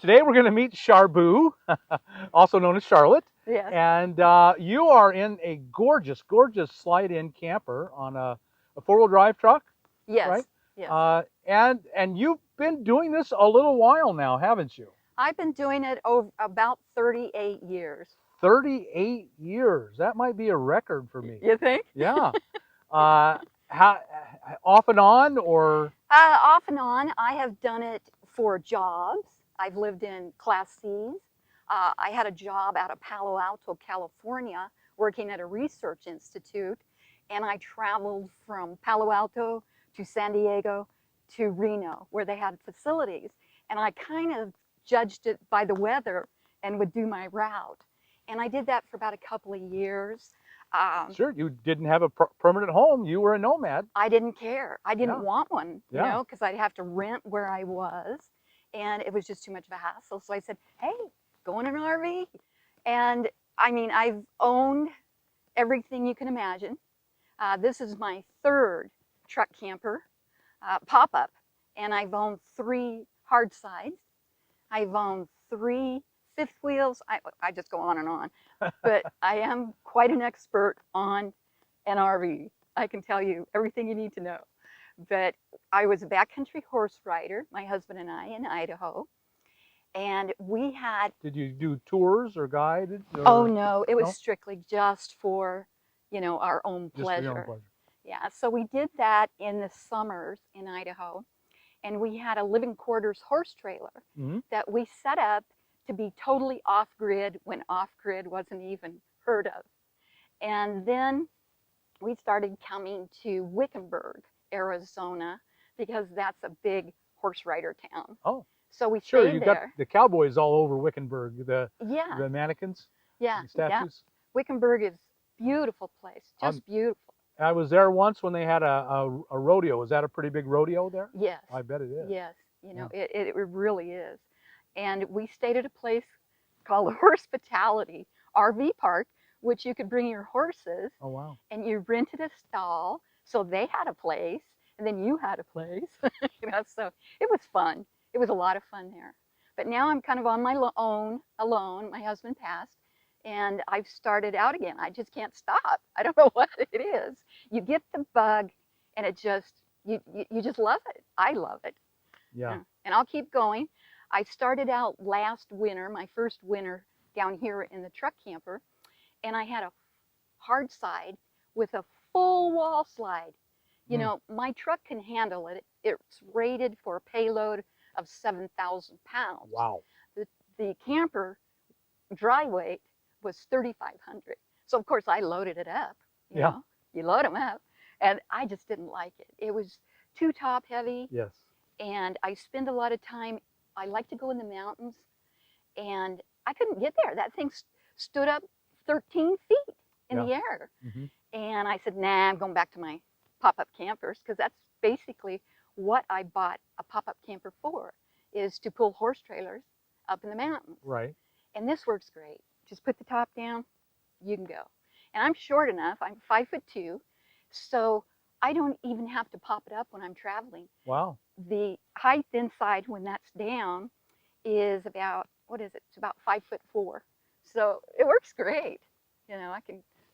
Today we're going to meet Charbu, also known as Charlotte. Yes. And you are in a gorgeous, gorgeous slide-in camper on a four-wheel drive truck, right? Yes. Yes. And you've been doing this a little while now, haven't you? I've been doing it over about 38 years. 38 years. That might be a record for me. You think? Yeah. How off and on, or? Off and on. I have done it for jobs. I've lived in Class Cs. I had a job out of Palo Alto, California, working at a research institute, and I traveled from Palo Alto to San Diego to Reno, where they had facilities. And I kind of judged it by the weather and would do my route. And I did that for about a couple of years. Sure, you didn't have a permanent home. You were a nomad. I didn't care. I didn't Yeah. want one, you Yeah. know, because I'd have to rent where I was, and it was just too much of a hassle. So I said, hey, go in an RV. And I mean, I've owned everything you can imagine. This is my third truck camper pop-up, and I've owned 3 hard sides. I've owned 3 fifth wheels. I just go on and on, but I am quite an expert on an RV. I can tell you everything you need to know. But I was a backcountry horse rider, my husband and I, in Idaho, and we had. Did you do tours or guided? Or, oh no, it was no? strictly just for, our own Just for your own pleasure. pleasure. Yeah, so we did that in the summers in Idaho, and we had a living quarters horse trailer that we set up to be totally off-grid when off-grid wasn't even heard of. And then we started coming to Wickenburg, Arizona, because that's a big horse rider town. Oh, so we sure. stayed You there. got the cowboys all over Wickenburg, the mannequins, yeah, the statues. Yeah. Wickenburg is a beautiful place, just beautiful. I was there once when they had a rodeo. Was that a pretty big rodeo there? Yes. I bet it is. Yes, it really is. And we stayed at a place called the Hospitality RV Park, which you could bring your horses. Oh, wow. And you rented a stall, so they had a place, and then you had a place. So it was fun. It was a lot of fun there. But now I'm kind of on my own, alone. My husband passed, and I've started out again. I just can't stop. I don't know what it is. You get the bug, and it just, you just love it. I love it. Yeah. And I'll keep going. I started out last winter, my first winter down here in the truck camper, and I had a hard side with a full wall slide. You know, my truck can handle it. It's rated for a payload of 7,000 pounds. Wow. The camper dry weight was 3,500. So of course I loaded it up. You know, you load them up, and I just didn't like it. It was too top heavy. Yes. And I spend a lot of time. I like to go in the mountains, and I couldn't get there. That thing stood up 13 feet in the air. And I said, nah, I'm going back to my pop-up campers, because that's basically what I bought a pop-up camper for, is to pull horse trailers up in the mountains. Right. And this works great. Just put the top down, you can go. And I'm short enough. I'm 5'2", so I don't even have to pop it up when I'm traveling. Wow. The height inside when that's down is about, what is it? It's about 5'4". So it works great. I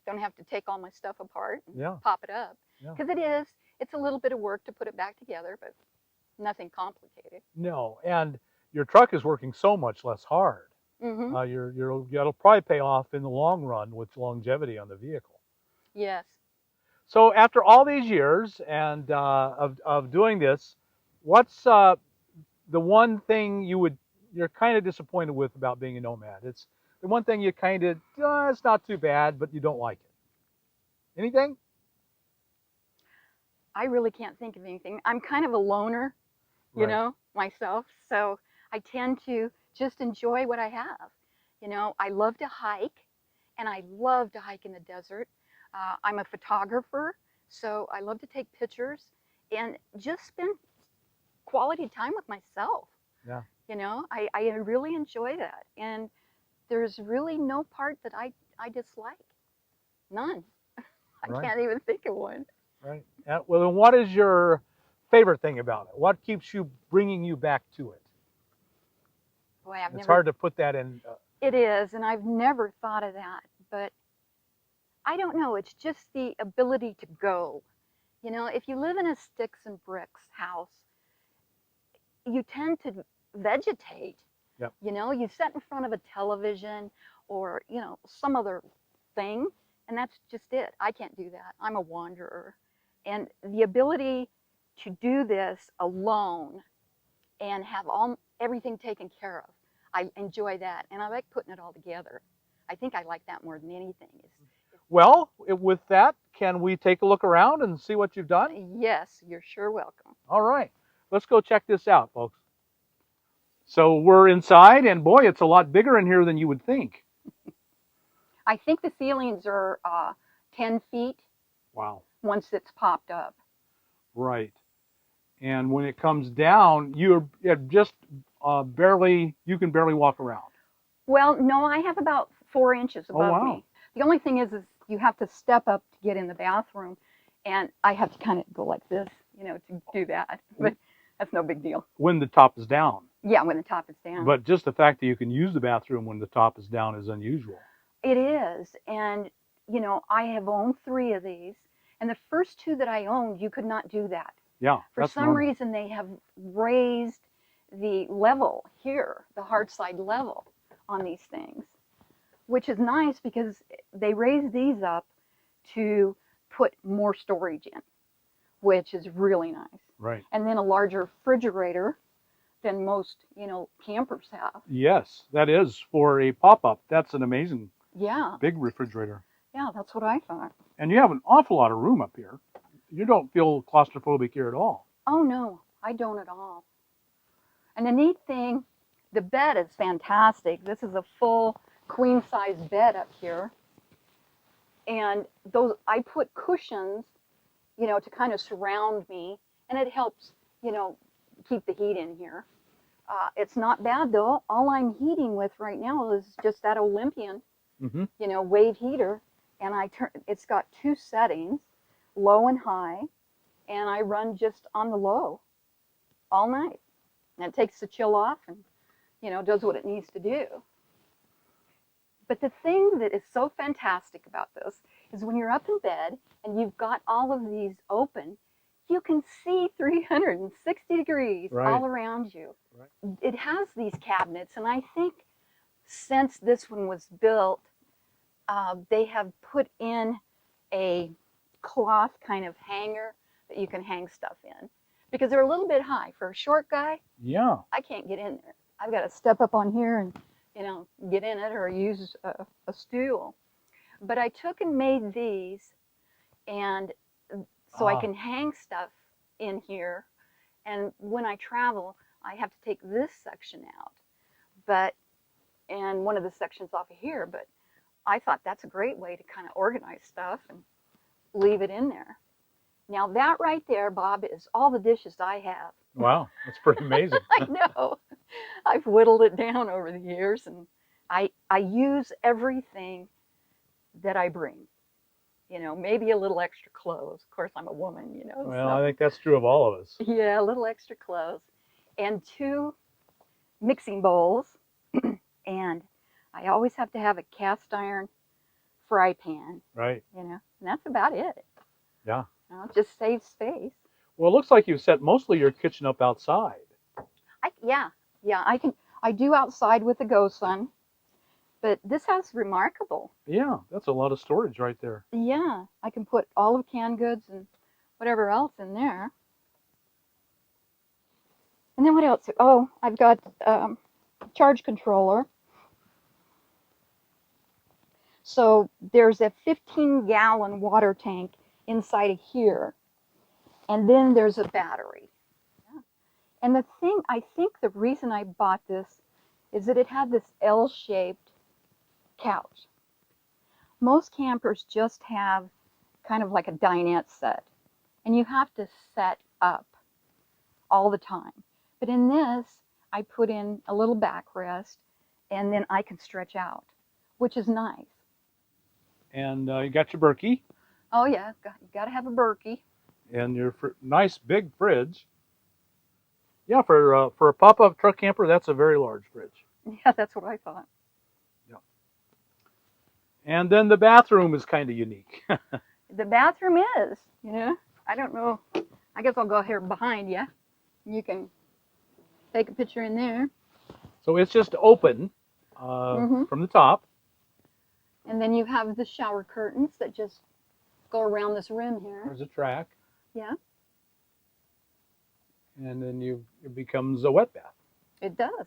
don't have to take all my stuff apart and pop it up. Because it's a little bit of work to put it back together, but nothing complicated. No, and your truck is working so much less hard. That'll probably pay off in the long run with longevity on the vehicle. Yes. So after all these years and of doing this, what's the one thing you're kind of disappointed with about being a nomad? It's the one thing you kind of, it's not too bad, but you don't like it. Anything? I really can't think of anything. I'm kind of a loner, you know, myself. So I tend to just enjoy what I have. I love to hike, and I love to hike in the desert. I'm a photographer, so I love to take pictures and just spend quality time with myself. Yeah. I really enjoy that. And there's really no part that I dislike. None. I can't even think of one. Right. Well, then what is your favorite thing about it? What keeps you bringing you back to it? Boy, I've It's never. hard to put that in. It is, and I've never thought of that. But I don't know. It's just the ability to go. You know, if you live in a sticks and bricks house, you tend to vegetate. Yep. You know, you sit in front of a television or, some other thing, and that's just it. I can't do that. I'm a wanderer. And the ability to do this alone and have everything taken care of, I enjoy that. And I like putting it all together. I think I like that more than anything. Well, with that, can we take a look around and see what you've done? Yes, you're sure welcome. All right. Let's go check this out, folks. So we're inside, and boy, it's a lot bigger in here than you would think. I think the ceilings are 10 feet. Wow. Once it's popped up. Right. And when it comes down, you can barely walk around. Well, no, I have about 4 inches above wow. me. The only thing is you have to step up to get in the bathroom, and I have to kind of go like this, to do that. But that's no big deal. When the top is down. Yeah, when the top is down. But just the fact that you can use the bathroom when the top is down is unusual. It is. And, I have owned 3 of these. And the first 2 that I owned, you could not do that. Yeah. For some reason, they have raised the level here, the hard side level on these things, which is nice because they raise these up to put more storage in, which is really nice. Right. And then a larger refrigerator than most, campers have. Yes, that is for a pop-up. That's an amazing big refrigerator. Yeah, that's what I thought. And you have an awful lot of room up here. You don't feel claustrophobic here at all. Oh, no, I don't at all. And the neat thing, the bed is fantastic. This is a full queen-size bed up here. And I put cushions, to kind of surround me, and it helps, keep the heat in here. It's not bad, though. All I'm heating with right now is just that Olympian, wave heater. And it's got 2 settings, low and high, and I run just on the low all night. And it takes the chill off and, does what it needs to do. But the thing that is so fantastic about this is when you're up in bed and you've got all of these open, you can see 360 degrees all around you. Right. It has these cabinets, and I think since this one was built, they have put in a cloth kind of hanger that you can hang stuff in, because they're a little bit high for a short guy. Yeah. I can't get in there. I've got to step up on here and, get in it or use a stool. But I took and made these, and so I can hang stuff in here. And when I travel, I have to take this section out, and one of the sections off of here. But I thought that's a great way to kind of organize stuff and leave it in there. Now that right there, Bob, is all the dishes I have. Wow, that's pretty amazing. I know. I've whittled it down over the years, and I use everything that I bring. Maybe a little extra clothes. Of course, I'm a woman, Well, so. I think that's true of all of us. Yeah, a little extra clothes. And 2 mixing bowls. And I always have to have a cast iron fry pan. Right. And that's about it. Yeah. It just saves space. Well, it looks like you've set mostly your kitchen up outside. Yeah, I do outside with the GoSun, but this has remarkable. Yeah, that's a lot of storage right there. Yeah, I can put all of canned goods and whatever else in there. And then what else? Oh, I've got charge controller. So there's a 15-gallon water tank inside of here. And then there's a battery. Yeah. And I think the reason I bought this is that it had this L-shaped couch. Most campers just have kind of like a dinette set. And you have to set up all the time. But in this, I put in a little backrest, and then I can stretch out, which is nice. And you got your Berkey. Oh yeah, you got to have a Berkey. And your nice big fridge. Yeah, for a pop-up truck camper, that's a very large fridge. Yeah, that's what I thought. Yeah. And then the bathroom is kind of unique. The bathroom is, I don't know. I guess I'll go here behind you. You can take a picture in there. So it's just open Hmm. from the top. And then you have the shower curtains that just go around this rim here. There's a track. Yeah, And then it becomes a wet bath. it does.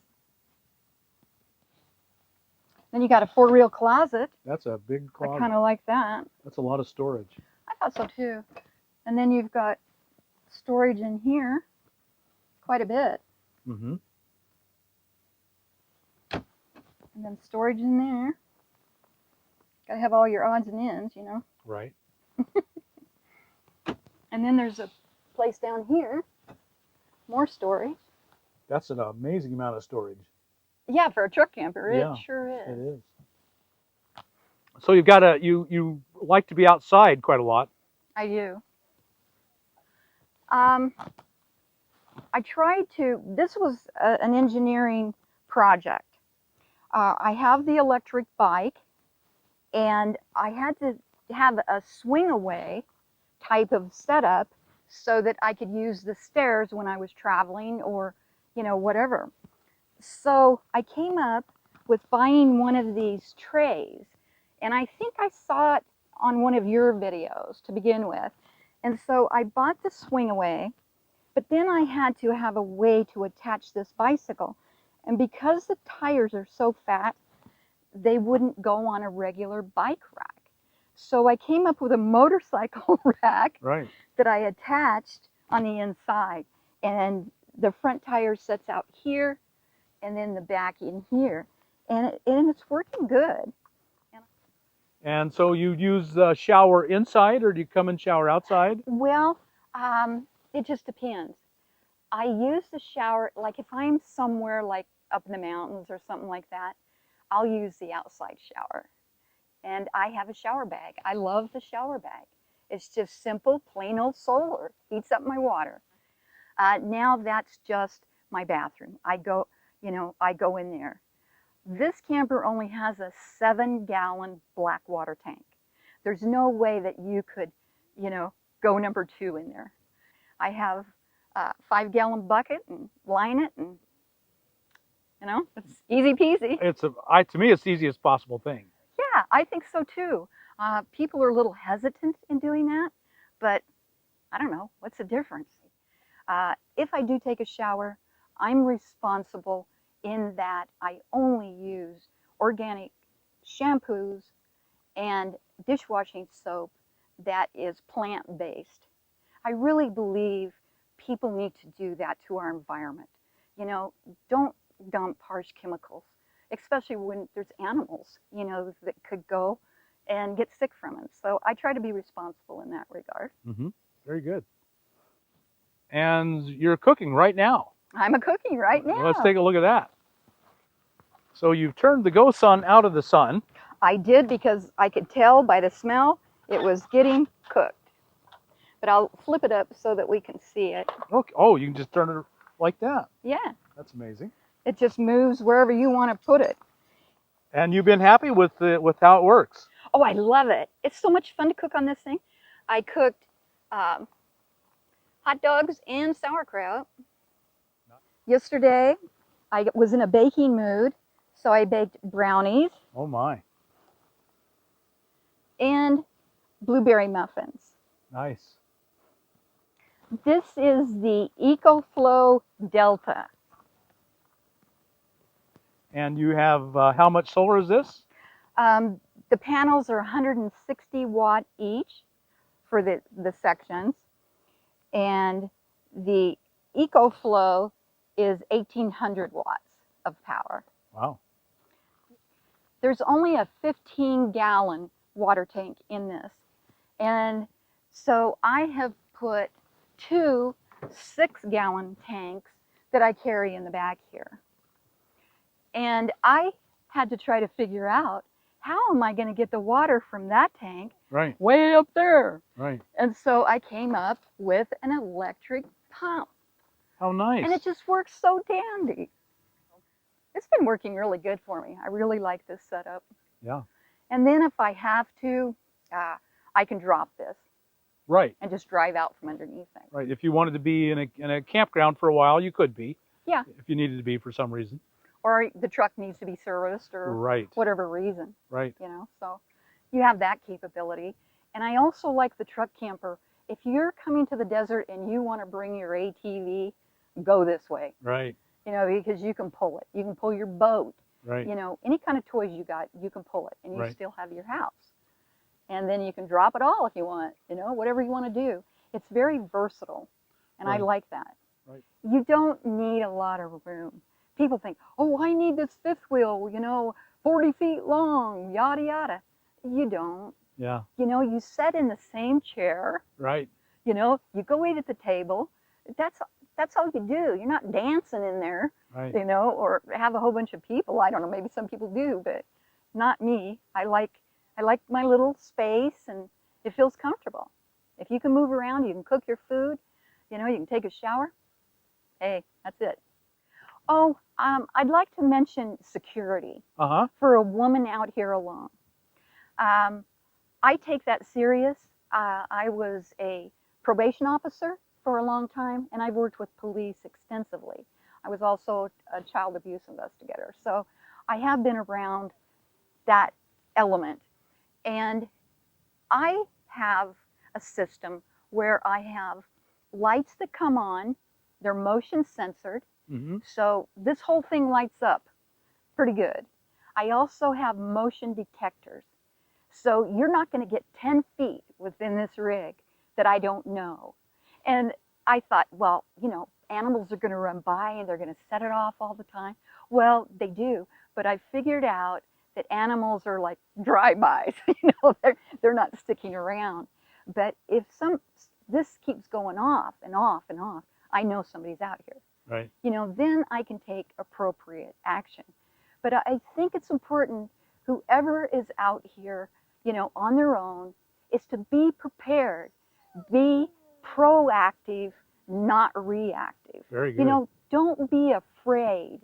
Then you got a 4-reel closet. That's a big I closet. kind of like that. That's a lot of storage. I thought so too. And then you've got storage in here, quite a bit. Mm-hmm. And then storage in there. Got to have all your odds and ends, Right. And then there's a place down here, more storage. That's an amazing amount of storage. Yeah, for a truck camper, Yeah, it sure is. It is. So you've got you like to be outside quite a lot. I do. I tried to, this was an engineering project. I have the electric bike, and I had to have a swing away type of setup so that I could use the stairs when I was traveling or, whatever. So I came up with buying one of these trays, and I think I saw it on one of your videos to begin with. And so I bought the swing away, but then I had to have a way to attach this bicycle. And because the tires are so fat, they wouldn't go on a regular bike rack. So I came up with a motorcycle rack Right. that I attached on the inside. And the front tire sets out here, and then the back in here. And it's working good. And so you use the shower inside, or do you come and shower outside? Well, it just depends. I use the shower, like if I'm somewhere like up in the mountains or something like that, I'll use the outside shower. And I have a shower bag. I love the shower bag. It's just simple, plain old solar. Heats up my water. Now that's just my bathroom. I go in there. This camper only has a 7-gallon black water tank. There's no way that you could, go number 2 in there. I have a 5-gallon bucket and line it, and it's easy peasy. To me, it's the easiest possible thing. Yeah, I think so too. People are a little hesitant in doing that, but I don't know, what's the difference? If I do take a shower, I'm responsible in that I only use organic shampoos and dishwashing soap that is plant-based. I really believe people need to do that to our environment. Don't dump harsh chemicals, especially when there's animals, that could go and get sick from it. So I try to be responsible in that regard. Mm-hmm. Very good. And you're cooking right now. I'm a cooking right now. Let's take a look at that. So you've turned the GoSun out of the sun. I did, because I could tell by the smell it was getting cooked. But I'll flip it up so that we can see it. Okay. Oh, you can just turn it like that. Yeah. That's amazing. It just moves wherever you want to put it. And you've been happy with how it works. Oh, I love it. It's so much fun to cook on this thing. I cooked hot dogs and sauerkraut. Yesterday, I was in a baking mood, so I baked brownies Oh my. and blueberry muffins. Nice. This is the EcoFlow Delta. And you have, how much solar is this? The panels are 160 watt each for the sections, and the EcoFlow is 1800 watts of power. Wow. There's only a 15-gallon water tank in this, and so I have put 2 6-gallon tanks that I carry in the back here. And I had to try to figure out, how am I going to get the water from that tank Right. way up there? Right. And so I came up with an electric pump. How nice. And it just works so dandy. it's been working really good for me. I really like this setup. Yeah. And then if I have to, I can drop this Right. and just drive out from underneath it. Right. If you wanted to be in a campground for a while, you could be. Yeah. If you needed to be for some reason. Or the truck needs to be serviced or Right. whatever reason. Right. You know, so you have that capability. And I also like the truck camper. If you're coming to the desert and you want to bring your ATV, go this way. Right. You know, because you can pull it. You can pull your boat. Right. You know, any kind of toys you got, you can pull it, and you Right. still have your house. And then you can drop it all if you want, you know, whatever you want to do. It's very versatile, and Right. I like that. Right. You don't need a lot of room. People think, oh, I need this fifth wheel, you know, 40 feet long, yada, yada. You don't. Yeah. You know, you sit in the same chair. Right. You know, you go eat at the table. That's all you do. You're not dancing in there, Right. you know, or have a whole bunch of people. I don't know, maybe some people do, but not me. I like my little space, and it feels comfortable. If you can move around, you can cook your food, you know, you can take a shower. Hey, that's it. Oh, I'd like to mention security Uh-huh. for a woman out here alone. I take that serious. I was a probation officer for a long time, and I've worked with police extensively. I was also a child abuse investigator, so I have been around that element. And I have a system where I have lights that come on, they're motion censored, Mm-hmm. so this whole thing lights up pretty good. I also have motion detectors. So you're not going to get 10 feet within this rig that I don't know. And I thought, well, you know, animals are going to run by and they're going to set it off all the time. Well, they do, but I figured out that animals are like drive-bys. You know, they're not sticking around. But if this keeps going off and off and off, I know somebody's out here. Right. You know, then I can take appropriate action. But I think it's important, whoever is out here, you know, on their own, is to be prepared, be proactive, not reactive. Very good. You know, don't be afraid.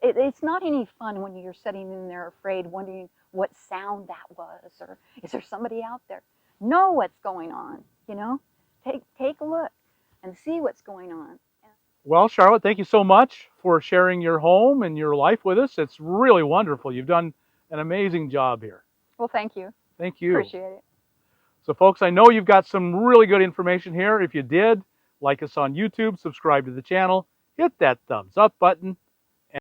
It's not any fun when you're sitting in there afraid, wondering what sound that was, or is there somebody out there? Know what's going on, you know? Take a look and see what's going on. Well, Charlotte, thank you so much for sharing your home and your life with us. It's really wonderful. You've done an amazing job here. Well, thank you. Thank you. Appreciate it. So, folks, I know you've got some really good information here. If you did, like us on YouTube, subscribe to the channel, hit that thumbs up button,